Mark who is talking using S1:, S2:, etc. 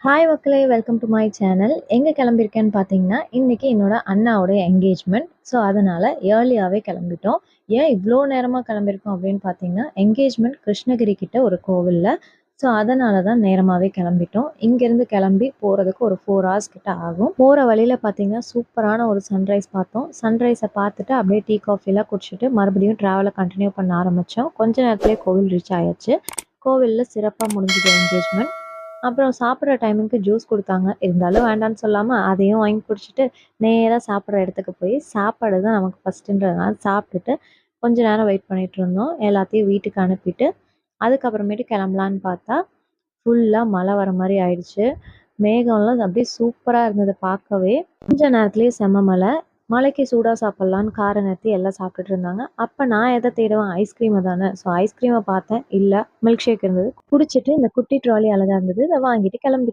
S1: Hi மக்களே! Welcome to my channel. எங்க கிளம்பியிருக்கேன்னு பார்த்தீங்கன்னா, இன்னைக்கு என்னோட அண்ணாவோட என்கேஜ்மெண்ட். ஸோ, அதனால ஏர்லியாவே கிளம்பிட்டோம். ஏன் இவ்ளோ நேரமா கிளம்பியிருக்கோம் அப்படின்னு பார்த்தீங்கன்னா, என்கேஜ்மெண்ட் கிருஷ்ணகிரி கிட்ட ஒரு கோவில்ல. ஸோ, அதனால தான் நேரமாவே கிளம்பிட்டோம். இங்கேருந்து கிளம்பி போறதுக்கு ஒரு 4 ஹார்ஸ் கிட்ட ஆகும். போற வழியில பார்த்தீங்கன்னா, சூப்பரான ஒரு சன்ரைஸ் பார்த்தோம். சன்ரைஸை பார்த்துட்டு அப்படியே டீ, காஃபிலாம் குடிச்சிட்டு மறுபடியும் ட்ராவலை கன்டினியூ பண்ண ஆரம்பிச்சோம். கொஞ்ச நேரத்திலேயே கோவில் ரீச் ஆயாச்சு. கோவில்ல சிறப்பா முடிஞ்சுது என்கேஜ்மெண்ட். அப்புறம் சாப்பிட்ற டைமிங்க்கு ஜூஸ் குடுத்தாங்க. இருந்தாலும் வேண்டான்னு சொல்லாம அதையும் வாங்கி குடிச்சிட்டு, நேரா சாப்பிட்ற இடத்துக்கு போய் சாப்பாடு தான் நமக்கு ஃபர்ஸ்ட்டுன்றதுனால சாப்பிட்டுட்டு, கொஞ்ச நேரம் வெயிட் பண்ணிட்டுருந்தோம். எல்லாத்தையும் வீட்டுக்கு அனுப்பிட்டு, அதுக்கப்புறமேட்டு கிளம்பலான்னு பார்த்தா, ஃபுல்லா மழை வர மாரி ஆயிடுச்சு. மேகம்லாம் அப்படியே சூப்பரா இருந்தது பார்க்கவே. கொஞ்ச நேரத்திலேயே செம்ம மழை. மழைக்கு சூடா சாப்பிட்லான்னு கார நிறுத்தி எல்லாம் சாப்பிட்டுட்டு இருந்தாங்க. அப்ப நான் எத தேடுவேன்? ஐஸ்கிரீம தானே. ஸோ ஐஸ்கிரீம பார்த்தேன். இல்ல. மில்க் ஷேக் இருந்தது. குடிச்சிட்டு இந்த குட்டி ட்ராலி அழகா இருந்தது. இத வாங்கிட்டு கிளம்பி